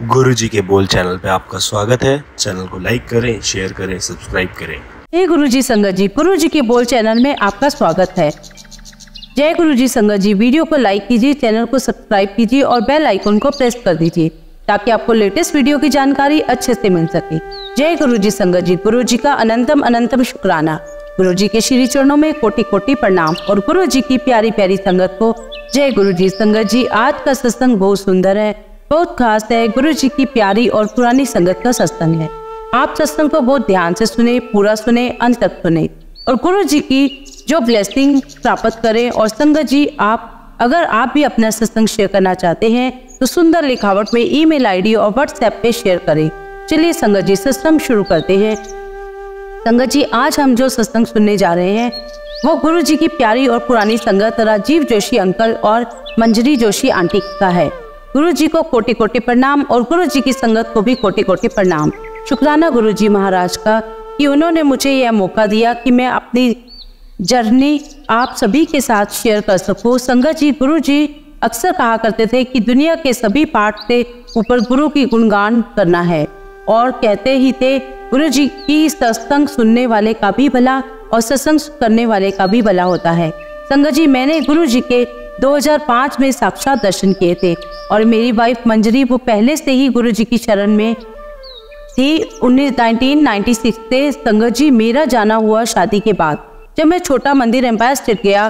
गुरुजी के बोल चैनल पे आपका स्वागत है। चैनल को लाइक करें, शेयर करें, सब्सक्राइब करें। हे गुरुजी संगत जी, गुरुजी के बोल चैनल में आपका स्वागत है। जय गुरुजी संगत जी। वीडियो को लाइक कीजिए, चैनल को सब्सक्राइब कीजिए और बेल आइकन को प्रेस कर दीजिए ताकि आपको लेटेस्ट वीडियो की जानकारी अच्छे से मिल सके। जय गुरुजी संगत जी। गुरुजी का अनंतम अनंतम शुक्राना। गुरुजी के श्री चरणों में कोटि कोटि प्रणाम और गुरुजी की प्यारी प्यारी संगत को जय गुरुजी संगत जी। आज का सत्संग बहुत सुंदर है, बहुत खास है। गुरुजी की प्यारी और पुरानी संगत का सत्संग है। आप सत्संग को बहुत ध्यान से सुने, पूरा सुने, अंत तक सुने और गुरुजी की जो ब्लेसिंग प्राप्त करें। और संगत जी, अगर आप भी अपना सत्संग शेयर करना चाहते हैं तो सुंदर लिखावट में ईमेल आईडी और व्हाट्सएप पे शेयर करें। चलिए संगत जी, सत्संग शुरू करते हैं। संगत जी, आज हम जो सत्संग सुनने जा रहे हैं वो गुरुजी की प्यारी और पुरानी संगत राजीव जोशी अंकल और मंजरी जोशी आंटी का है। गुरुजी को कोटि कोटि प्रणाम और गुरुजी की संगत को भी कोटि कोटि प्रणाम। शुक्राना गुरुजी महाराज का कि उन्होंने मुझे यह मौका दिया कि मैं अपनी जर्नी आप सभी के साथ शेयर कर सकूं। संगत जी, गुरुजी अक्सर कहा करते थे कि दुनिया के सभी पाठ से ऊपर गुरु की गुणगान करना है और कहते ही थे गुरुजी की सत्संग सुनने वाले का भी भला और सत्संग करने वाले का भी भला होता है। संगत जी, मैंने गुरुजी के 2005 में साक्षात दर्शन किए थे और मेरी वाइफ मंजरी वो पहले से ही गुरुजी की शरण में थी। 1996 से संगत जी मेरा जाना हुआ शादी के बाद। जब मैं छोटा मंदिर एम्पायर स्टेट गया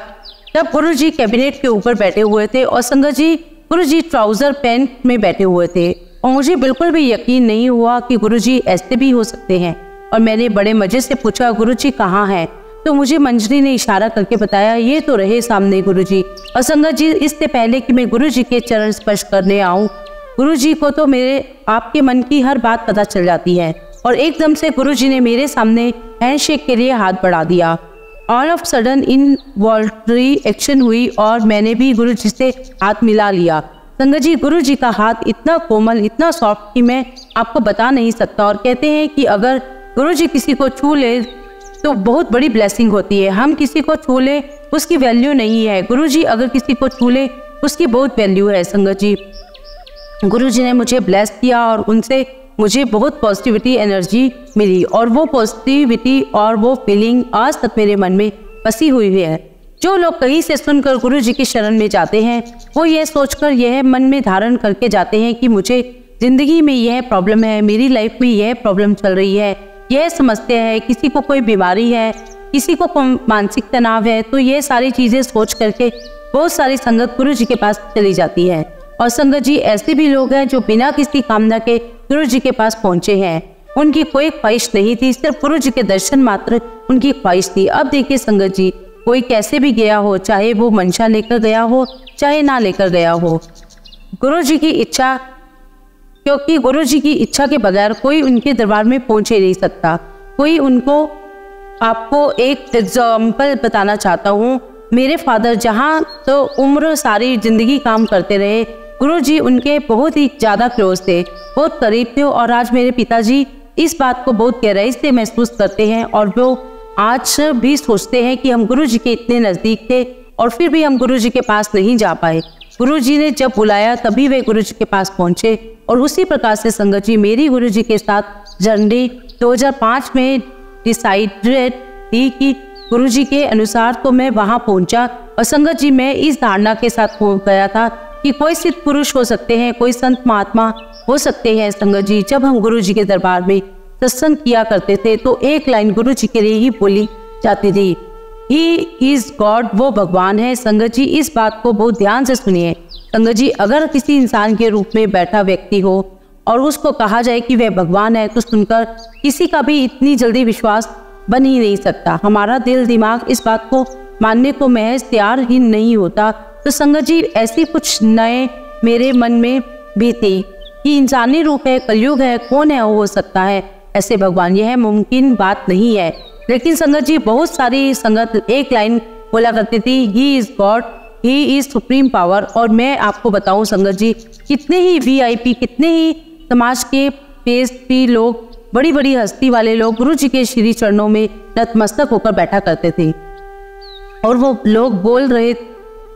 तब गुरुजी कैबिनेट के ऊपर बैठे हुए थे और संगत जी गुरुजी ट्राउजर पैंट में बैठे हुए थे और मुझे बिल्कुल भी यकीन नहीं हुआ कि गुरुजी ऐसे भी हो सकते हैं। और मैंने बड़े मजे से पूछा, गुरुजी कहाँ हैं? तो मुझे मंजरी ने इशारा करके बताया, ये तो रहे सामने गुरुजी। और संगत जी, इससे पहले कि मैं गुरुजी के चरण स्पर्श करने आऊं, गुरुजी को तो मेरे आपके मन की हर बात पता चल जाती है। और एकदम से गुरुजी ने मेरे सामने हैंडशेक के लिए हाथ बढ़ा दिया। All of sudden involuntary action हुई और मैंने भी गुरुजी से हाथ मिला लिया। संगत जी, गुरुजी का हाथ इतना कोमल, इतना सॉफ्ट कि मैं आपको बता नहीं सकता। और कहते हैं कि अगर गुरुजी किसी को छू ले तो बहुत बड़ी ब्लेसिंग होती है। हम किसी को छू ले उसकी वैल्यू नहीं है, गुरुजी अगर किसी को छू ले उसकी बहुत वैल्यू है। संगत जी, गुरुजी ने मुझे ब्लेस किया और उनसे मुझे बहुत पॉजिटिविटी एनर्जी मिली और वो पॉजिटिविटी और वो फीलिंग आज तक मेरे मन में बसी हुई है। जो लोग कहीं से सुनकर गुरुजी की शरण में जाते हैं वो यह सोचकर यह मन में धारण करके जाते हैं कि मुझे जिंदगी में यह प्रॉब्लम है, मेरी लाइफ में यह प्रॉब्लम चल रही है, यह समस्या है, किसी को कोई बीमारी है, किसी को मानसिक तनाव है। तो ये सारी चीजें सोच करके बहुत सारी संगत गुरुजी के पास चली जाती है। और संगत जी, ऐसे भी लोग हैं जो बिना किसी कामना के गुरुजी के पास पहुंचे हैं। उनकी कोई ख्वाहिश नहीं थी, सिर्फ गुरुजी के दर्शन मात्र उनकी ख्वाहिश थी। अब देखिए संगत जी, कोई कैसे भी गया हो, चाहे वो मंशा लेकर गया हो चाहे ना लेकर गया हो, गुरुजी की इच्छा, क्योंकि गुरुजी की इच्छा के बगैर कोई उनके दरबार में पहुंच ही नहीं सकता। कोई उनको, आपको एक एग्जाम्पल बताना चाहता हूँ। मेरे फादर जहाँ तो उम्र सारी जिंदगी काम करते रहे, गुरुजी उनके बहुत ही ज्यादा क्लोज थे, बहुत करीब थे। और आज मेरे पिताजी इस बात को बहुत गहराई से महसूस करते हैं और वो आज भी सोचते हैं कि हम गुरुजी के इतने नजदीक थे और फिर भी हम गुरुजी के पास नहीं जा पाए। गुरुजी ने जब बुलाया तभी वे गुरुजी के पास पहुंचे। और उसी प्रकार से संगत जी, मेरी गुरुजी के साथ जर्नी 2005 में डिसाइडेड थी कि गुरुजी के अनुसार तो मैं वहां पहुंचा। और संगत जी, मैं इस धारणा के साथ पहुंच गया था कि कोई सिद्ध पुरुष हो सकते हैं, कोई संत महात्मा हो सकते हैं। संगत जी, जब हम गुरुजी के दरबार में सत्संग किया करते थे तो एक लाइन गुरुजी के लिए ही बोली जाती थी, ही इज गॉड, वो भगवान है। संगत जी, इस बात को बहुत ध्यान से सुनिए। संगत जी, अगर किसी इंसान के रूप में बैठा व्यक्ति हो और उसको कहा जाए कि वह भगवान है तो सुनकर किसी का भी इतनी जल्दी विश्वास बन ही नहीं सकता। हमारा दिल दिमाग इस बात को मानने को महज तैयार ही नहीं होता। तो संगत जी, ऐसी कुछ नए मेरे मन में भी थी कि इंसानी रूप है, कलयुग है, कौन है वो हो सकता है ऐसे भगवान? यह मुमकिन बात नहीं है। लेकिन संगत जी, बहुत सारी संगत एक लाइन बोला करती थी, he is God, he is supreme power. और मैं आपको बताऊं संगत जी, कितने ही VIP, कितने ही समाज के पेशपी लोग, बड़ी बड़ी हस्ती वाले लोग गुरुजी के श्री चरणों में नतमस्तक होकर बैठा करते थे और वो लोग बोल रहे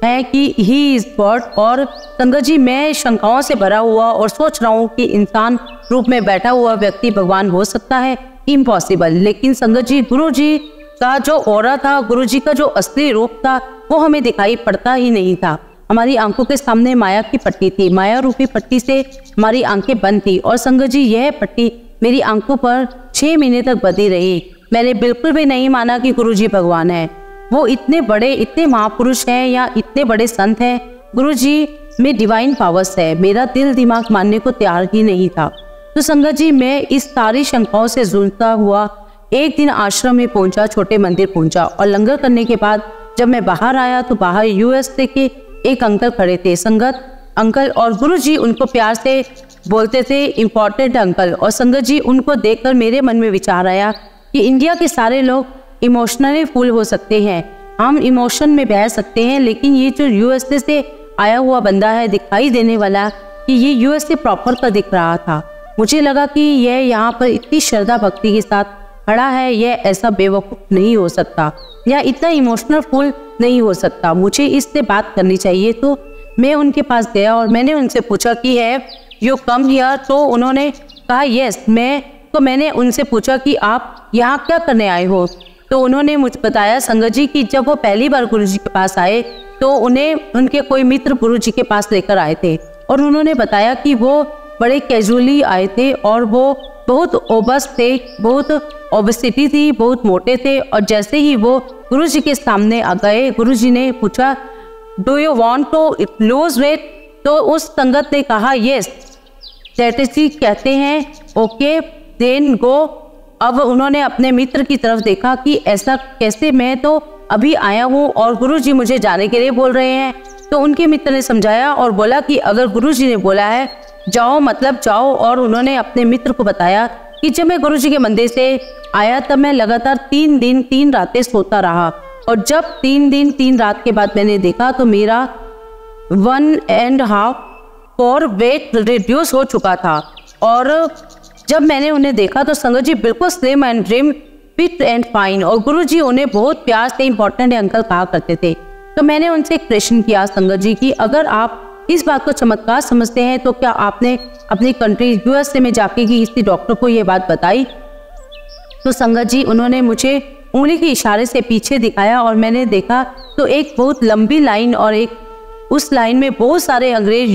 है कि ही इज गॉड। और संगत जी मैं शंकाओं से भरा हुआ और सोच रहा हूँ कि इंसान रूप में बैठा हुआ व्यक्ति भगवान हो सकता है, इम्पॉसिबल। लेकिन संगत जी गुरु जी का जो ऑरा था, गुरु जी का जो असली रूप था, वो हमें दिखाई पड़ता ही नहीं था। हमारी आंखों के सामने माया की पट्टी थी, माया रूपी पट्टी से हमारी आंखें बंद थी। और संगत जी यह पट्टी मेरी आंखों पर 6 महीने तक बंधी रही। मैंने बिल्कुल भी नहीं माना कि गुरु जी भगवान है। वो इतने बड़े, इतने महापुरुष हैं या इतने बड़े संत हैं। गुरु जी में डिवाइन पावर्स है। मेरा दिल दिमाग मानने को तैयार ही नहीं था। तो संगत जी मैं इस सारी शंकाओं से जूझता हुआ एक दिन आश्रम में पहुंचा, छोटे मंदिर पहुंचा। और लंगर करने के बाद जब मैं बाहर आया तो बाहर यूएस के एक अंकल खड़े थे, संगत अंकल। और गुरु जी उनको प्यार से बोलते थे इम्पोर्टेंट अंकल। और संगत जी उनको देखकर मेरे मन में विचार आया कि इंडिया के सारे लोग इमोशनली फुल हो सकते हैं, हम इमोशन में बह सकते हैं, लेकिन ये जो यूएसए से आया हुआ बंदा है, दिखाई देने वाला, कि ये यूएसए प्रॉपर का दिख रहा था। मुझे लगा कि यह यहाँ पर इतनी श्रद्धा भक्ति के साथ खड़ा है, यह ऐसा बेवकूफ़ नहीं हो सकता या इतना इमोशनल फुल नहीं हो सकता, मुझे इससे बात करनी चाहिए। तो मैं उनके पास गया और मैंने उनसे पूछा कि है यू कम हियर। तो उन्होंने कहा यस। मैंने उनसे पूछा कि आप यहाँ क्या करने आए हो। तो उन्होंने मुझे बताया संगत जी कि जब वो पहली बार गुरु जी के पास आए तो उन्हें उनके कोई मित्र गुरु जी के पास लेकर आए थे। और उन्होंने बताया कि वो बड़े कैजुअली आए थे और वो बहुत ओबस थे, बहुत ओबेसिटी थी, बहुत मोटे थे। और जैसे ही वो गुरु जी के सामने आ गए, गुरु जी ने पूछा do you want to lose weight. तो उस संगत ने कहा यस। सेठ जी कहते हैं ओके देन गो। अब उन्होंने अपने मित्र की तरफ देखा कि ऐसा कैसे, मैं तो अभी आया हूँ और गुरु जी मुझे जाने के लिए बोल रहे हैं। तो उनके मित्र ने समझाया और बोला कि अगर गुरु जी ने बोला है जाओ मतलब जाओ। और उन्होंने अपने मित्र को बताया कि जब मैं गुरु जी के मंदिर से आया तब मैं लगातार 3 दिन 3 रातें सोता रहा। और जब 3 दिन 3 रात के बाद मैंने देखा तो मेरा 1.5 पाउंड वेट रिड्यूस हो चुका था। और जब मैंने उन्हें देखा तो संगत जी बिल्कुल slim and dream, fit and fine. और गुरु जी उन्हें बहुत प्यार से इम्पोर्टेंट अंकल कहा करते थे। तो मैंने उनसे एक प्रश्न किया संगत जी कि अगर आप इस बात को चमत्कार समझते हैं तो क्या आपने अपनी कंट्री यूएसए में जाके किसी डॉक्टर को ये बात बताई। तो संगत जी उन्होंने मुझे उंगली के इशारे से पीछे दिखाया और मैंने देखा तो एक बहुत लंबी लाइन, और एक उस लाइन में बहुत सारे अंग्रेज,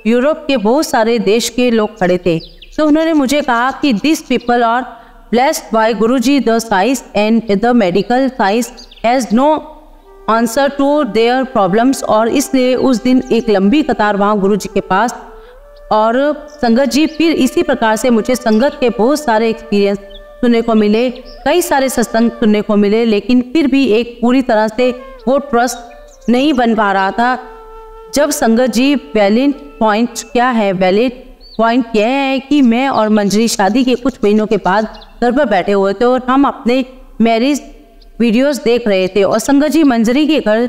यूरोप के बहुत सारे देश के लोग खड़े थे। तो उन्होंने मुझे कहा कि this people are blessed by Guruji, the science and the medical science has no answer to their problems. और इसलिए उस दिन एक लंबी कतार वहाँ गुरु जी के पास। और संगत जी फिर इसी प्रकार से मुझे संगत के बहुत सारे एक्सपीरियंस सुनने को मिले, कई सारे सत्संग सुनने को मिले, लेकिन फिर भी एक पूरी तरह से वो ट्रस्ट नहीं बन पा रहा था। जब संगत जी वैलिड पॉइंट क्या है, वैलिड पॉइंट यह है कि मैं और मंजरी शादी के कुछ महीनों के बाद घर पर बैठे हुए थे और हम अपने मैरिज वीडियोस देख रहे थे। और संगत जी मंजरी के घर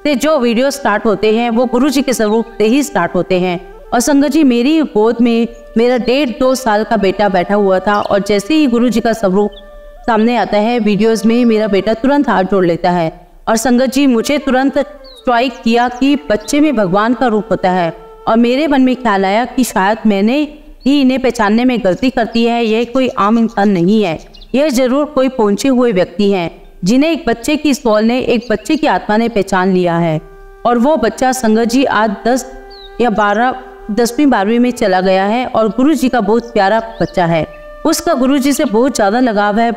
से जो वीडियो स्टार्ट होते हैं वो गुरु जी के स्वरूप से ही स्टार्ट होते हैं। और संगत जी मेरी गोद में मेरा 1.5-2 साल का बेटा बैठा हुआ था। और जैसे ही गुरु जी का स्वरूप सामने आता है वीडियोस में, मेरा बेटा तुरंत हाथ जोड़ लेता है। और संगत जी मुझे तुरंत स्ट्राइक किया कि बच्चे में भगवान का रूप होता है। और मेरे मन में ख्याल आया कि शायद मैंने ही इन्हें पहचानने में गलती करती है, यह कोई आम इंसान नहीं है, यह जरूर कोई पहुंचे हुए व्यक्ति हैं जिन्हें एक बच्चे की सोल ने, एक बच्चे की आत्मा ने पहचान लिया है। और वो बच्चा संगत जी आज 10 या 10वीं-12वीं में चला गया है और गुरु जी का बहुत प्यारा बच्चा है। उसका गुरु जी से बहुत ज़्यादा लगाव है।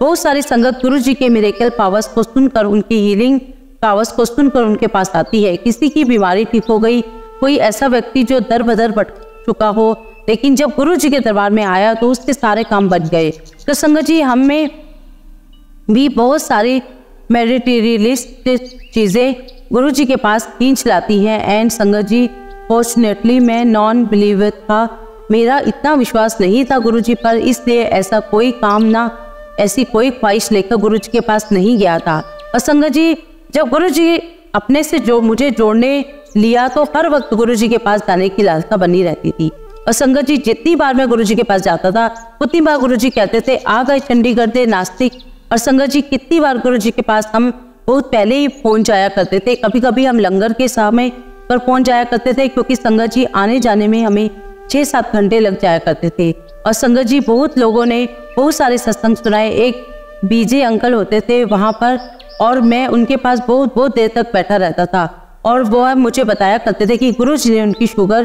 बहुत सारी संगत गुरु जी के मिरेकल पावर्स को सुनकर, उनकी हीलिंग पावर्स को सुनकर उनके पास आती है। किसी की बीमारी ठीक हो गई, कोई ऐसा व्यक्ति जो दर बदर भटक चुका हो, लेकिन जब गुरु जी के दरबार में आया तो उसके सारे काम बच गए। तो संगत जी हमें भी बहुत सारी मेडिटेरियलिस्ट चीज़ें गुरु जी के पास खींच लाती हैं। एंड संगत जी फॉर्चुनेटली मैं नॉन बिलीवर था, मेरा इतना विश्वास नहीं था गुरु जी पर, इसलिए ऐसा कोई कामना, ऐसी कोई ख्वाहिश लेकर गुरु जी के पास नहीं गया था। और संगत जी जब गुरु जी अपने से जो मुझे जोड़ने लिया तो हर वक्त गुरु जी के पास जाने की लालसा बनी रहती थी। और संगत जी जितनी बार मैं गुरु जी के पास जाता था उतनी बार गुरु जी कहते थे आ गए चंडीगढ़ दे नास्तिक। और संगत जी कितनी बार गुरु जी के पास हम बहुत पहले ही पहुंच जाया करते थे। कभी कभी हम लंगर के समय पर पहुंच जाया करते थे, क्योंकि संगत जी आने जाने में हमें 6-7 घंटे लग जाया करते थे। और संगत जी बहुत लोगों ने बहुत सारे सत्संग सुनाए। एक बीजे अंकल होते थे वहाँ पर, और मैं उनके पास बहुत देर तक बैठा रहता था, और वो मुझे बताया करते थे कि गुरु जी ने उनकी शुगर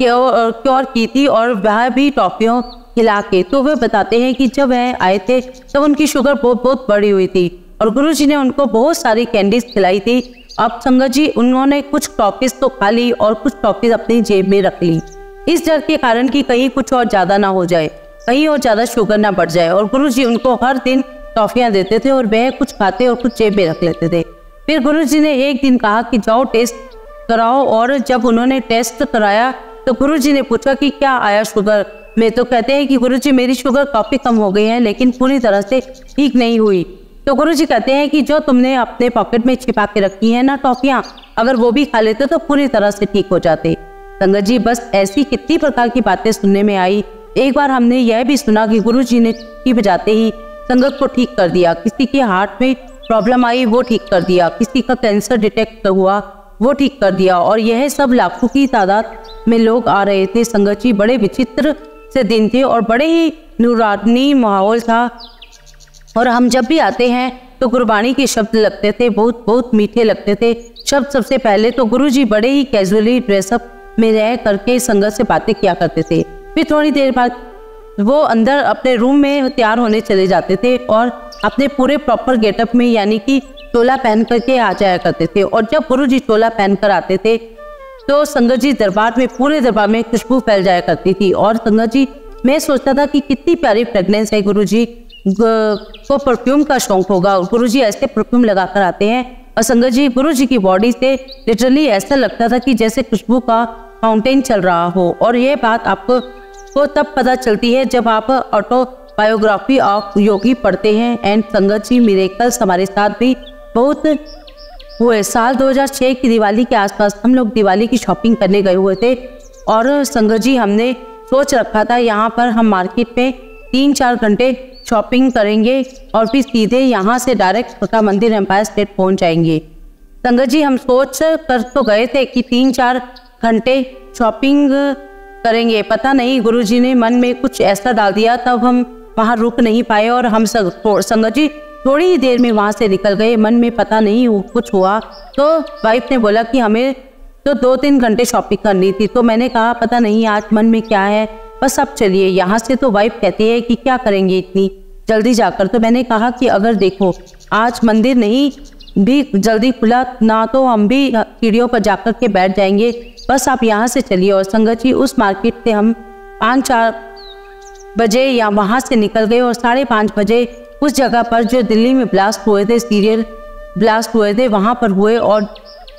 क्योर की थी, और वह भी टॉफियों खिला के। तो वे बताते हैं कि जब वह आए थे तब उनकी शुगर बहुत बढ़ी हुई थी, और गुरु जी ने उनको बहुत सारी कैंडीज खिलाई थी। अब संगत जी उन्होंने कुछ टॉफीज तो खा ली और कुछ टॉफीज अपनी जेब में रख ली, इस डर के कारण कि कहीं कुछ और ज्यादा ना हो जाए, कहीं और ज्यादा शुगर ना बढ़ जाए। और गुरु जी उनको हर दिन टॉफियां देते थे, और वह कुछ खाते और कुछ जेब में रख लेते थे। फिर गुरु जी ने एक दिन कहा कि जाओ टेस्ट कराओ, और जब उन्होंने टेस्ट कराया तो गुरु जी ने पूछा कि क्या आया शुगर में। तो कहते हैं कि गुरु जी मेरी शुगर काफी कम हो गई है, लेकिन पूरी तरह से ठीक नहीं हुई। तो गुरु जी कहते हैं कि जो तुमने अपने पॉकेट में छिपा के रखी है ना टॉफियां, अगर वो भी खा लेते तो पूरी तरह से ठीक हो जाते। संगत जी बस ऐसी कितनी प्रकार की बातें सुनने में आई। एक बार हमने यह भी सुना कि गुरु जी ने चुटकी बजाते ही संगत को ठीक कर दिया। किसी के हार्ट में प्रॉब्लम आई वो ठीक कर दिया, किसी का कैंसर डिटेक्ट हुआ वो ठीक कर दिया, और यह सब लाखों की तादाद में लोग आ रहे थे। संगत जी बड़े विचित्र से दिन थे और बड़े ही नूरानी माहौल था। और हम जब भी आते हैं तो गुरबाणी के शब्द लगते थे, बहुत मीठे लगते थे शब्द। सबसे पहले तो गुरु जी बड़े ही कैजुअली ड्रेसअप में रह करके संगत से बातें किया करते थे। फिर थोड़ी देर बाद वो अंदर अपने रूम में तैयार होने चले जाते थे, और अपने पूरे प्रॉपर गेटअप में यानी कि चोला पहन करके आ जाया करते थे। और जब गुरु जी चोला पहन कर आते थे तो संगत जी दरबार में, पूरे दरबार में खुशबू फैल जाया करती थी। और संगत जी मैं सोचता था कि कितनी प्यारी फ्रेगनेंस है, गुरु जी को परफ्यूम का शौक होगा। गुरु जी ऐसे परफ्यूम लगा कर आते हैं, और संगत जी गुरु जी की बॉडी से लिटरली ऐसा लगता था कि जैसे खुशबू का फाउंटेन चल रहा हो। और ये बात आपको तब पता चलती है जब आप ऑटोबायोग्राफी ऑफ योगी पढ़ते हैं। एंड संगत जी मिरेकल्स हमारे साथ भी बहुत हुए। साल 2006 की दिवाली के आसपास हम लोग दिवाली की शॉपिंग करने गए हुए थे, और संगत जी हमने सोच रखा था यहाँ पर हम मार्केट में 3-4 घंटे शॉपिंग करेंगे, और फिर सीधे यहाँ से डायरेक्ट छोटा मंदिर एम्पायर स्टेट पहुँच जाएंगे। संगत जी हम सोच कर तो गए थे कि 3-4 घंटे शॉपिंग करेंगे, पता नहीं गुरु जी ने मन में कुछ ऐसा डाल दिया, तब हम वहाँ रुक नहीं पाए, और हम संगत जी थोड़ी ही देर में वहाँ से निकल गए। मन में पता नहीं कुछ हुआ, तो वाइफ ने बोला कि हमें तो 2-3 घंटे शॉपिंग करनी थी। तो मैंने कहा पता नहीं आज मन में क्या है, बस अब चलिए यहाँ से। तो वाइफ कहती है कि क्या करेंगे इतनी जल्दी जाकर। तो मैंने कहा कि अगर देखो आज मंदिर नहीं भी जल्दी खुला ना, तो हम भी सीढ़ियों पर जाकर के बैठ जाएंगे, बस आप यहाँ से चलिए। और संगत जी उस मार्केट से हम 5-4 बजे या वहाँ से निकल गए, और 5:30 बजे उस जगह पर जो दिल्ली में ब्लास्ट हुए थे, सीरियल ब्लास्ट हुए थे, वहाँ पर हुए। और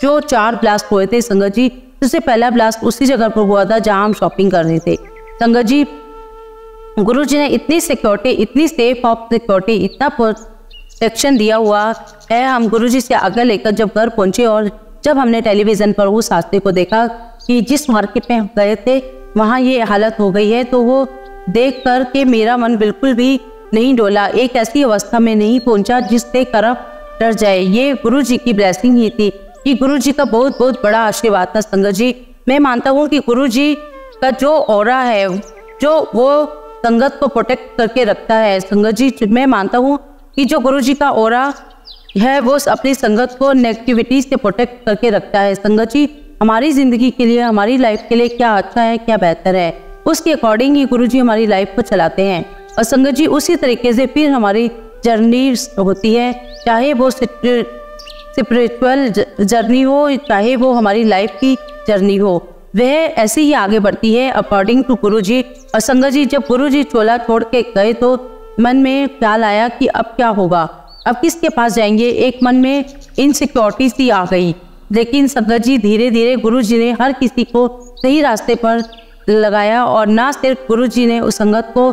जो 4 ब्लास्ट हुए थे संगत जी, सबसे पहला ब्लास्ट उसी जगह पर हुआ था जहाँ हम शॉपिंग कर रहे थे। संगत जी गुरु जी ने इतनी सिक्योरिटी, इतनी सेफ ऑफ सिक्योरिटी, इतना प्रोटेक्शन दिया हुआ है। हम गुरु जी से आगे लेकर जब घर पहुंचे, और जब हमने टेलीविजन पर उस हादसे को देखा कि जिस मार्केट में हम गए थे वहाँ ये हालत हो गई है, तो वो देख कर के मेरा मन बिल्कुल भी नहीं डोला। एक ऐसी अवस्था में नहीं पहुंचा जिससे करप डर जाए। ये गुरु जी की ब्लेसिंग ही थी, कि गुरु जी का बहुत बड़ा आशीर्वाद था। संगत जी मैं मानता हूँ कि गुरु जी का जो ऑरा है, जो वो संगत को प्रोटेक्ट करके रखता है। संगत जी मैं मानता हूँ कि जो गुरु जी का ऑरा है वो अपनी संगत को नेगेटिविटी से प्रोटेक्ट करके रखता है। संगत जी हमारी जिंदगी के लिए, हमारी लाइफ के लिए क्या अच्छा है, क्या बेहतर है, उसके अकॉर्डिंग ही गुरु जी हमारी लाइफ को चलाते हैं। और संगत जी उसी तरीके से फिर हमारी जर्नी होती है, चाहे वो स्पिरिचुअल जर्नी हो, चाहे वो हमारी लाइफ की जर्नी हो, वह ऐसे ही आगे बढ़ती है अकॉर्डिंग टू गुरु जी। और संगत जी जब गुरु जी चोला छोड़ के गए तो मन में ख्याल आया कि अब क्या होगा, अब किसके पास जाएंगे। एक मन में इनसिक्योरिटी सी आ गई। लेकिन संगत जी धीरे धीरे गुरु जी ने हर किसी को सही रास्ते पर लगाया, और ना सिर्फ गुरु जी ने उस संगत को,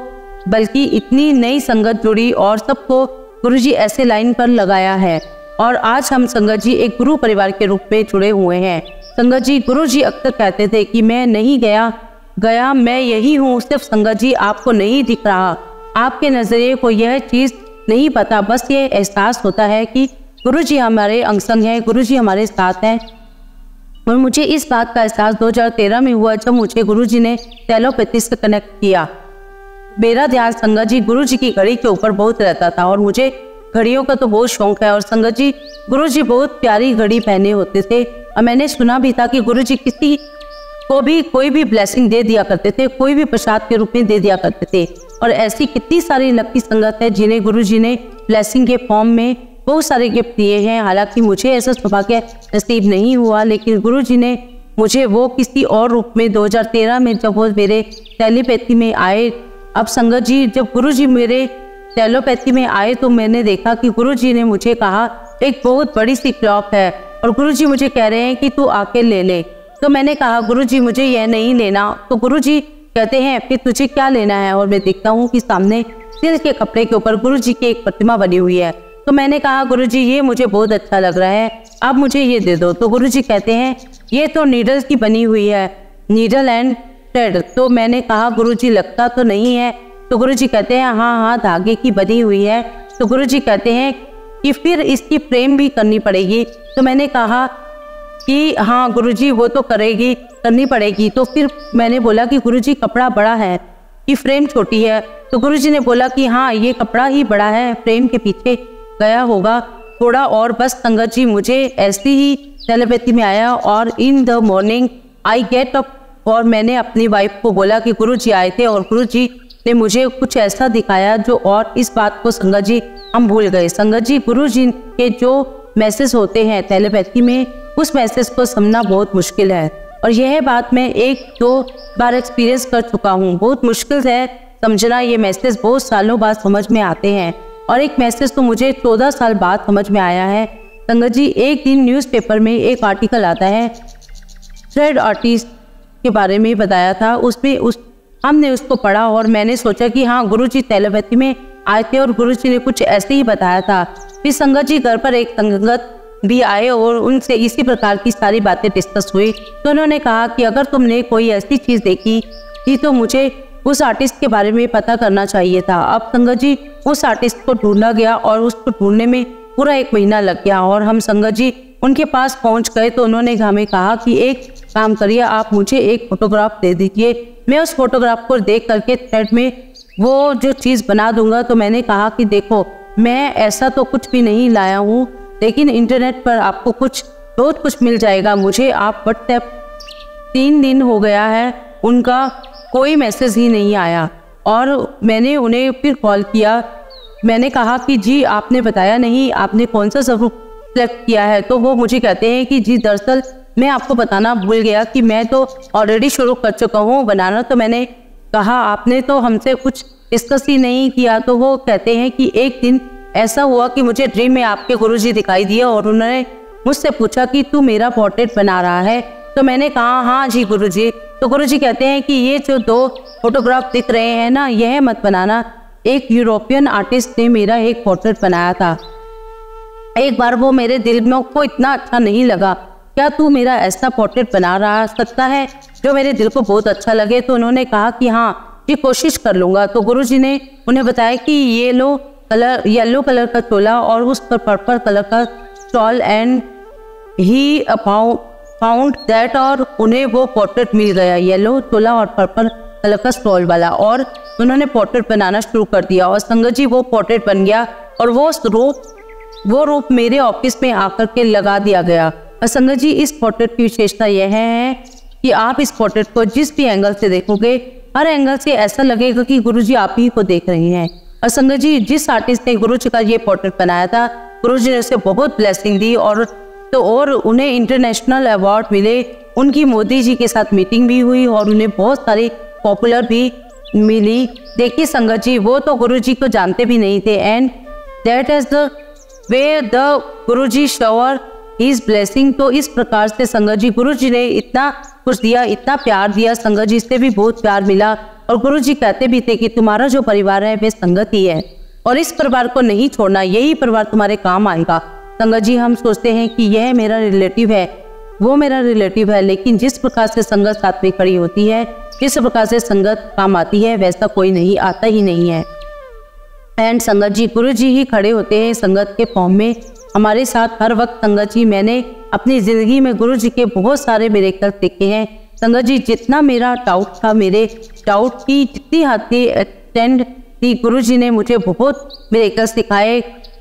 बल्कि इतनी नई संगत जुड़ी और सबको गुरु जी ऐसे लाइन पर लगाया है। और आज हम संगत जी एक गुरु परिवार के रूप में जुड़े हुए हैं। संगत जी गुरु जी अक्सर कहते थे कि मैं नहीं गया मैं यही हूँ। सिर्फ संगत जी आपको नहीं दिख रहा, आपके नजरिए को यह चीज नहीं पता, बस ये एहसास होता है कि गुरुजी हमारे अंग संग हैं, गुरुजी हमारे साथ हैं। और मुझे इस बात का एहसास 2013 में हुआ जब मुझे गुरुजी ने टेलीपैथी से कनेक्ट किया। मेरा ध्यान संगत जी गुरुजी की घड़ी के ऊपर बहुत रहता था और मुझे घड़ियों का तो बहुत शौक है। और संगत जी गुरुजी बहुत प्यारी घड़ी पहने होते थे और मैंने सुना भी था कि गुरुजी किसी को भी कोई भी ब्लेसिंग दे दिया करते थे, कोई भी प्रसाद के रूप में दे दिया करते थे। और ऐसी कितनी सारी लकी संगत है जिन्हें गुरुजी ने ब्लेसिंग के फॉर्म में बहुत सारे गिफ्ट दिए हैं। हालांकि मुझे ऐसा सौभाग्य नसीब नहीं हुआ, लेकिन गुरुजी ने मुझे वो किसी और रूप में 2013 में जब वो मेरे टेलीपैथी में आए। अब संगत जी जब गुरुजी मेरे टेलीपैथी में आए तो मैंने देखा कि गुरुजी ने मुझे कहा एक बहुत बड़ी सी क्लॉक है और गुरुजी मुझे कह रहे हैं कि तू आके ले ले। तो मैंने कहा गुरुजी मुझे यह नहीं लेना। तो गुरुजी कहते हैं फिर तुझे क्या लेना है? और मैं देखता हूँ कि सामने सिल्क के कपड़े के ऊपर गुरुजी की एक प्रतिमा बनी हुई है। तो मैंने कहा गुरुजी ये मुझे बहुत अच्छा लग रहा है, आप मुझे ये दे दो। तो गुरुजी कहते हैं ये तो नीडल की बनी हुई है, नीडल एंड थ्रेड। तो मैंने कहा गुरुजी लगता तो नहीं है। तो गुरुजी कहते हैं हाँ हाँ धागे की बनी हुई है। तो गुरुजी कहते हैं कि फिर इसकी फ्रेम भी करनी पड़ेगी। तो मैंने कहा कि हाँ गुरुजी वो तो करनी पड़ेगी। तो फिर मैंने बोला कि गुरुजी कपड़ा बड़ा है कि फ्रेम छोटी है। तो गुरुजी ने बोला कि हाँ ये कपड़ा ही बड़ा है, फ्रेम के पीछे गया होगा थोड़ा और। बस संगत जी मुझे ऐसी ही टेलीपैथी में आया और in the morning I get up और मैंने अपनी वाइफ को बोला कि गुरुजी आए थे और गुरुजी ने मुझे कुछ ऐसा दिखाया जो, और इस बात को संगत जी हम भूल गए। संगत जी गुरुजी के जो मैसेज होते हैं टेलीपैथी में, उस मैसेज को समझना बहुत मुश्किल है और यह बात मैं 1-2 बार एक्सपीरियंस कर चुका हूँ। बहुत मुश्किल है समझना, ये मैसेज बहुत सालों बाद समझ में आते हैं और एक मैसेज तो मुझे 14 साल बाद समझ में आया है। संगत जी एक दिन न्यूज़पेपर में एक आर्टिकल आता है, थ्रेड आर्टिस्ट के बारे में बताया था। उसमें हमने उसको पढ़ा और मैंने सोचा कि हाँ गुरुजी टेलीपैथी में आए थे और गुरुजी ने कुछ ऐसे ही बताया था। फिर संगत जी घर पर एक संगत भी आए और उनसे इसी प्रकार की सारी बातें डिस्कस हुई। तो उन्होंने कहा कि अगर तुमने कोई ऐसी चीज़ देखी थी तो मुझे उस आर्टिस्ट के बारे में पता करना चाहिए था। अब संगत जी उस आर्टिस्ट को ढूंढा गया और उसको ढूंढने में पूरा 1 महीना लग गया और हम संगत जी उनके पास पहुंच गए। तो उन्होंने हमें कहा कि एक काम करिए, आप मुझे एक फोटोग्राफ दे दीजिए, मैं उस फोटोग्राफ को देख करके थ्रेड में वो जो चीज़ बना दूंगा। तो मैंने कहा कि देखो मैं ऐसा तो कुछ भी नहीं लाया हूँ, लेकिन इंटरनेट पर आपको बहुत कुछ मिल जाएगा। मुझे आप व्हाट्सएप 3 दिन हो गया है उनका कोई मैसेज ही नहीं आया और मैंने उन्हें फिर कॉल किया। मैंने कहा कि जी आपने बताया नहीं, आपने कौन सा स्वरूप सेलेक्ट किया है? तो वो मुझे कहते हैं कि जी दरअसल मैं आपको बताना भूल गया कि मैं तो ऑलरेडी शुरू कर चुका हूँ बनाना। तो मैंने कहा आपने तो हमसे कुछ डिस्कस ही नहीं किया। तो वो कहते हैं कि एक दिन ऐसा हुआ कि मुझे ड्रीम में आपके गुरुजी दिखाई दिए और उन्होंने मुझसे पूछा कि तू मेरा पोर्ट्रेट बना रहा है? तो मैंने कहा हाँ जी गुरुजी। तो गुरुजी कहते हैं कि ये जो 2 फोटोग्राफ दिख रहे हैं ना, यह मत बनाना, एक यूरोपियन आर्टिस्ट ने मेरा एक पोर्ट्रेट बनाया था, एक बार वो मेरे दिल में को इतना अच्छा नहीं लगा, क्या तू मेरा ऐसा पोर्ट्रेट बना सकता है जो मेरे दिल को बहुत अच्छा लगे? तो उन्होंने कहा कि हाँ जी कोशिश कर लूँगा। तो गुरुजी ने उन्हें बताया कि येलो कलर का चोला और उस पर पर्पल कलर का stall and he found that, और उन्हें वो पोर्ट्रेट मिल गया येलो चोला और पर्पल कलर का स्टॉल वाला, और उन्होंने पोर्ट्रेट बनाना शुरू कर दिया और संगत जी वो पोर्ट्रेट बन गया और वो रूप मेरे ऑफिस में आकर के लगा दिया गया। और संगत जी इस पोर्ट्रेट की विशेषता यह है कि आप इस पोर्ट्रेट को जिस भी एंगल से देखोगे, हर एंगल से ऐसा लगेगा कि गुरुजी आप ही को देख रहे हैं। और संगत जी जिस आर्टिस्ट ने गुरुजी का ये पोर्ट्रेट बनाया था, गुरुजी ने उसे बहुत ब्लेसिंग दी और उन्हें इंटरनेशनल अवार्ड मिले। उनकी मोदी जी के साथ मीटिंग भी हुई और उन्हें बहुत सारी पॉपुलर भी मिली। देखिए संगत जी वो तो गुरुजी को जानते भी नहीं थे and that is the way the Guruji shower his blessing. तो इस प्रकार से संगत जी गुरुजी ने इतना कुछ दिया, इतना प्यार दिया, संगत जी से भी बहुत प्यार मिला और गुरुजी कहते भी थे कि तुम्हारा जो परिवार है वे संगत ही है और इस परिवार को नहीं छोड़ना, यही परिवार तुम्हारे काम आएगा। संगत जी हम सोचते हैं कि यह मेरा रिलेटिव है, वो मेरा रिलेटिव है, लेकिन जिस प्रकार से संगत साथ में खड़ी होती है, जिस प्रकार से संगत काम आती है, वैसा कोई नहीं आता ही नहीं है। एंड संगत जी गुरुजी ही खड़े होते हैं संगत के फॉर्म में हमारे साथ हर वक्त। संगत जी, मैंने अपनी ज़िंदगी में गुरु जी के बहुत सारे मिरेकल देखे हैं। संगत जी, जितना मेरा डाउट था, मेरे डाउट की जितनी हद की एक्सटेंड थी, गुरु जी ने मुझे बहुत मिरेकल सिखाए।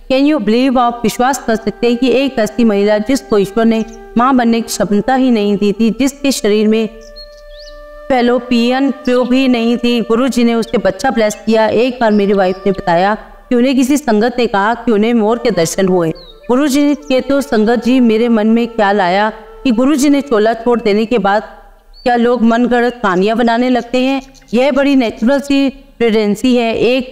कैन यू बिलीव, आप विश्वास कर सकते हैं कि एक ऐसी महिला जिसको ईश्वर ने माँ बनने की क्षमता ही नहीं दी थी, जिसके शरीर में फेलोपियन ट्यूब भी नहीं थी, गुरु जी ने उसके बच्चा ब्लेस किया। एक बार मेरी वाइफ ने बताया कि उन्हें किसी संगत ने कहा कि उन्हें मोर के दर्शन हुए। गुरु जी के तो संगत जी, मेरे मन में ख्याल आया कि गुरु जी ने चोला छोड़ देने के बाद क्या लोग मनगढ़ंत कहानियां बनाने लगते हैं? यह बड़ी नेचुरल सी टेंडेंसी है एक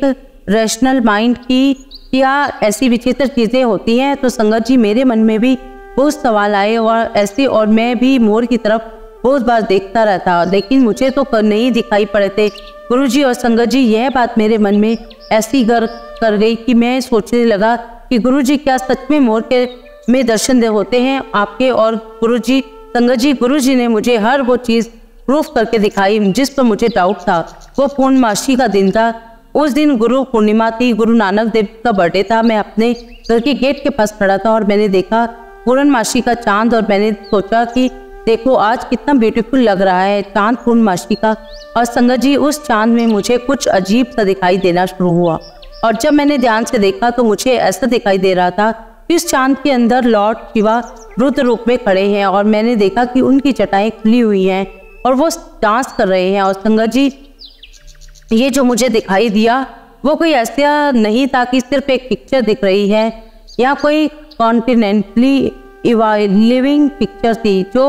रैशनल माइंड की, क्या ऐसी विचित्र चीज़ें होती हैं? तो संगत जी, मेरे मन में भी बहुत सवाल आए और ऐसे, और मैं भी मोर की तरफ बहुत बार देखता रहता, लेकिन मुझे तो नहीं दिखाई पड़े थे। गुरुजी और संगत जी, यह बात मेरे मन में ऐसी गर कर गई कि मैं सोचने लगा कि गुरुजी, क्या सच में मोर के में दर्शन होते हैं आपके? और गुरुजी, संगत जी, गुरुजी ने मुझे हर वो चीज़ प्रूफ करके दिखाई जिस पर मुझे डाउट था। वो पूर्णमासी का दिन था। उस दिन गुरु पूर्णिमा थी, गुरु नानक देव का बर्थडे था। मैं अपने घर के गेट के पास खड़ा था और मैंने देखा पूर्णमासी का चांद, और मैंने सोचा कि देखो आज कितना ब्यूटीफुल लग रहा है चांद पूर्णमासी का। और संगत जी, उस चांद में मुझे कुछ अजीब सा दिखाई देना शुरू हुआ, और जब मैंने ध्यान से देखा तो मुझे ऐसा दिखाई दे रहा था कि इस चांद के अंदर लॉर्ड शिवा रुद्र रूप में खड़े हैं, और मैंने देखा कि उनकी चटाएं खुली हुई हैं और वो डांस कर रहे हैं। और संगत जी, ये जो मुझे दिखाई दिया वो कोई ऐसा नहीं था कि सिर्फ एक पिक्चर दिख रही है या कोई कॉन्टिनेंटली लिविंग पिक्चर थी जो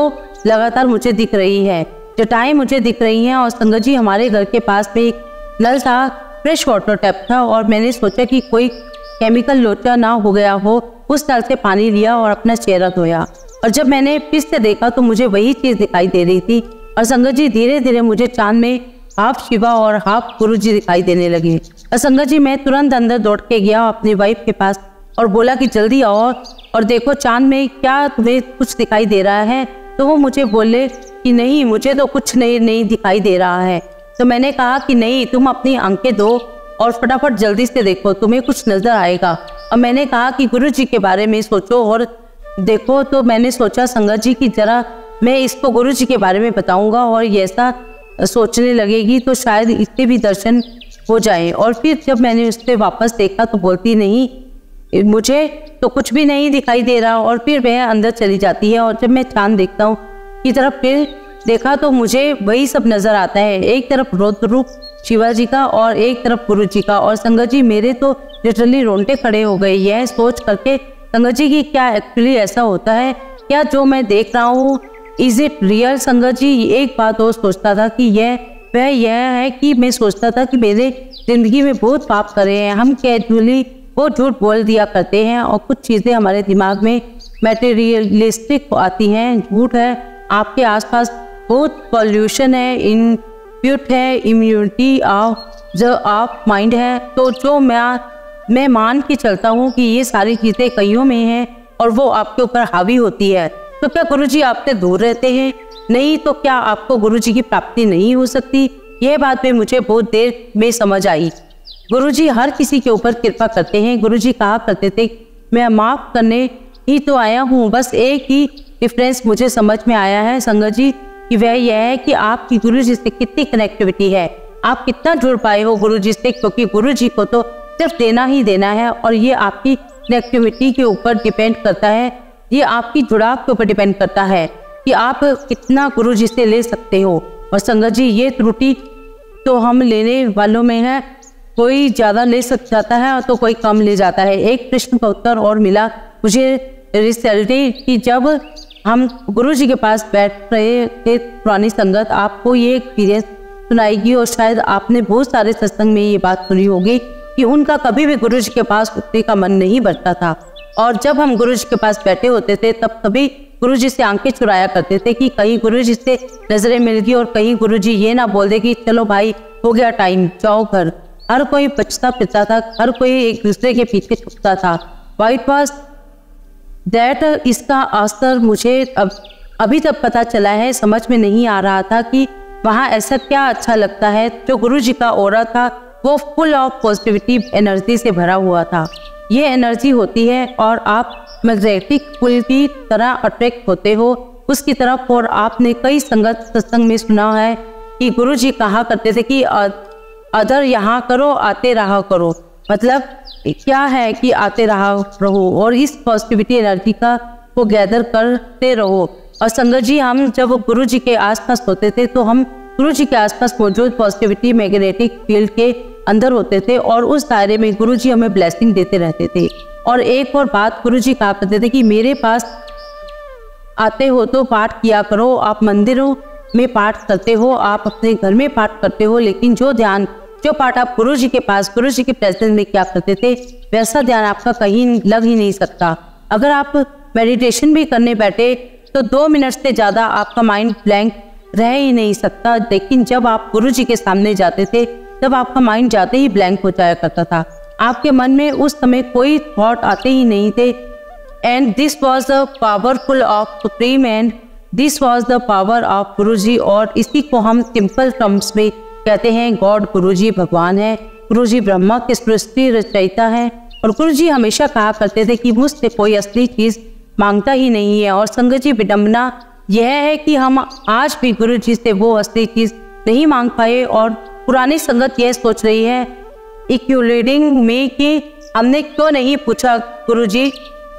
लगातार मुझे दिख रही है। चटाएं मुझे दिख रही हैं। और संगत जी, हमारे घर के पास में एक नल था, फ्रेश वाटर टैप था, और मैंने सोचा कि कोई केमिकल लोचा ना हो गया हो। उस नल से पानी लिया और अपना चेहरा धोया, और जब मैंने फिर से देखा तो मुझे वही चीज़ दिखाई दे रही थी। और संगत जी, धीरे धीरे मुझे चांद में हाफ शिवा और हाफ गुरु जी दिखाई देने लगे। और संगत जी, मैं तुरंत अंदर दौड़ के गया अपनी वाइफ के पास और बोला कि जल्दी आओ और देखो चांद में क्या तुम्हें कुछ दिखाई दे रहा है? तो वो मुझे बोले कि नहीं, मुझे तो कुछ नहीं दिखाई दे रहा है। तो मैंने कहा कि नहीं, तुम अपनी आंखें दो और फटाफट जल्दी से देखो, तुम्हें कुछ नजर आएगा। और मैंने कहा कि गुरु जी के बारे में सोचो और देखो। तो मैंने सोचा संगत जी कि जरा मैं इसको गुरु जी के बारे में बताऊंगा और ये ऐसा सोचने लगेगी तो शायद इसके भी दर्शन हो जाए। और फिर जब मैंने उससे वापस देखा तो बोलती नहीं, मुझे तो कुछ भी नहीं दिखाई दे रहा। और फिर वह अंदर चली जाती है। और जब मैं चांद देखता हूँ की तरफ फिर देखा तो मुझे वही सब नजर आता है, एक तरफ रुद्र रूप शिवाजी का और एक तरफ गुरु जी का। और संगत जी, मेरे तो लिटरली रोंगटे खड़े हो गए यह सोच करके संगत जी कि क्या एक्चुअली ऐसा होता है? क्या जो मैं देख रहा हूँ इज इट रियल? संगत जी, एक बात और सोचता था कि यह है कि मैं सोचता था कि मेरे जिंदगी में बहुत पाप करे हैं हम, कैजुअली वो झूठ बोल दिया करते हैं और कुछ चीज़ें हमारे दिमाग में मटेरियलिस्टिक आती हैं। झूठ है, आपके आसपास बहुत पॉल्यूशन है, इनप्यूट है, इम्यूनिटी ऑफ माइंड है। तो जो मैं मान के चलता हूँ कि ये सारी चीज़ें कईयों में हैं और वो आपके ऊपर हावी होती है। तो क्या गुरुजी आपसे दूर रहते हैं? नहीं तो क्या आपको गुरुजी की प्राप्ति नहीं हो सकती? यह बात भी मुझे बहुत देर में समझ आई। गुरुजी हर किसी के ऊपर कृपा करते हैं। गुरुजी कहा करते थे, मैं माफ करने ही तो आया हूँ। बस एक ही डिफरेंस मुझे समझ में आया है संगत जी कि वह यह है कि आपकी गुरुजी से कितनी कनेक्टिविटी है, आप कितना जुड़ पाए हो गुरुजी से, क्योंकि गुरुजी को तो सिर्फ देना ही देना है और ये आपकी कनेक्टिविटी के ऊपर डिपेंड करता है, ये आपकी जुड़ाव के ऊपर डिपेंड करता है कि आप कितना गुरुजी से ले सकते हो। और संगत जी, ये त्रुटि तो हम लेने वालों में है, कोई ज़्यादा ले जाता है तो कोई कम ले जाता है। एक प्रश्न का उत्तर और मिला मुझे रिजल्ट कि जब हम गुरुजी के पास बैठ रहे थे पुरानी संगत आपको ये एक्सपीरियंस सुनाएगी और शायद आपने बहुत सारे सत्संग में ये बात सुनी होगी कि उनका कभी भी गुरुजी के पास उठने का मन नहीं बढ़ता था। और जब हम गुरुजी के पास बैठे होते थे तब कभी गुरुजी से आंखें चुराया करते थे कि कहीं गुरुजी से नजरें मिल गई और कहीं गुरुजी ये ना बोल दे कि चलो भाई हो गया टाइम, जाओ घर। हर कोई बचता फिरता था, हर कोई एक दूसरे के पीछे छुपता था। वाइट वॉज दैट इसका असर मुझे अभी तक पता चला है। समझ में नहीं आ रहा था कि वहाँ ऐसा क्या अच्छा लगता है। जो गुरुजी का ऑरा था वो फुल ऑफ पॉजिटिविटी एनर्जी से भरा हुआ था। ये एनर्जी होती है और आप मैग्नेटिक पुल की तरह अट्रैक्ट होते हो उसकी तरफ। और आपने कई संगत सत्संग में सुना है कि गुरुजी कहा करते थे कि अदर यहाँ करो आते रहा करो। मतलब क्या है कि आते रहो और इस पॉजिटिविटी एनर्जी का को गैदर करते रहो। और संगत जी, हम जब गुरु जी के आसपास होते थे तो हम गुरु जी के आसपास मौजूद पॉजिटिविटी मैग्नेटिक फील्ड के अंदर होते थे और उस दायरे में गुरु जी हमें ब्लेसिंग देते रहते थे। और एक और बात गुरु जी कहा करते थे कि मेरे पास आते हो तो पाठ किया करो। आप मंदिरों में पाठ करते हो, आप अपने घर में पाठ करते हो, लेकिन जो पाठ आप गुरु जी के पास गुरु जी के प्रेजेंस में क्या करते थे वैसा ध्यान आपका कहीं लग ही नहीं सकता। अगर आप मेडिटेशन भी करने बैठे तो 2 मिनट से ज़्यादा आपका माइंड ब्लैंक रह ही नहीं सकता। लेकिन जब आप गुरु जी के सामने जाते थे तब आपका माइंड जाते ही ब्लैंक हो जाया करता था। आपके मन में उस समय कोई थॉट आते ही नहीं थे। And this was the powerful of supreme and this was the power of गुरु जी। और इसी को हम सिंपल टर्म्स में कहते हैं गॉड। गुरु जी भगवान है, गुरु जी ब्रह्मा के सृष्टि रचयिता है। और गुरु जी हमेशा कहा करते थे कि मुझसे कोई असली चीज़ मांगता ही नहीं है। और संगत जी, विडम्बना यह है कि हम आज भी गुरु जी से वो असली चीज़ नहीं मांग पाए। और पुरानी संगत यह सोच रही है इंक्लूडिंग में कि हमने क्यों नहीं पूछा गुरु जी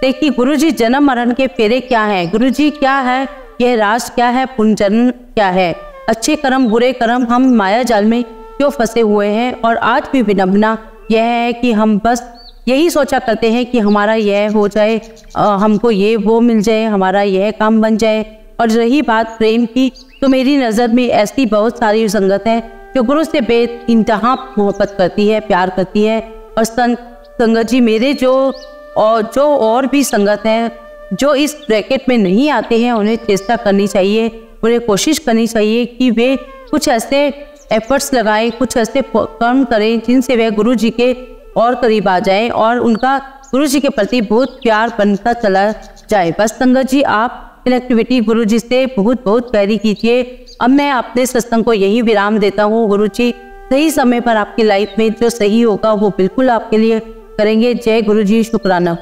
से कि गुरु जी जन्म मरण के फेरे क्या हैं, गुरु जी क्या है, यह राज क्या है, पुनर्जन्म क्या है, अच्छे कर्म बुरे कर्म, हम माया जाल में क्यों फंसे हुए हैं। और आज भी विडम्बना यह है कि हम बस यही सोचा करते हैं कि हमारा यह हो जाए, हमको ये वो मिल जाए, हमारा यह काम बन जाए। और रही बात प्रेम की, तो मेरी नज़र में ऐसी बहुत सारी संगत है जो गुरु से बेइंतहा मोहब्बत करती है, प्यार करती है। और संगत जी, मेरे जो और भी संगत हैं जो इस ब्रैकेट में नहीं आते हैं, उन्हें चेष्टा करनी चाहिए, उन्हें कोशिश करनी चाहिए कि वे कुछ ऐसे एफर्ट्स लगाएं, कुछ ऐसे कर्म करें जिनसे वे गुरु जी के और करीब आ जाएं और उनका गुरु जी के प्रति बहुत प्यार बनता चला जाए। बस संगत जी, आप कनेक्टिविटी गुरु जी से बहुत बहुत गहरी कीजिए। अब मैं अपने सत्संग को यही विराम देता हूँ। गुरु जी सही समय पर आपकी लाइफ में जो सही होगा वो बिल्कुल आपके लिए करेंगे। जय गुरु जी, शुक्राना।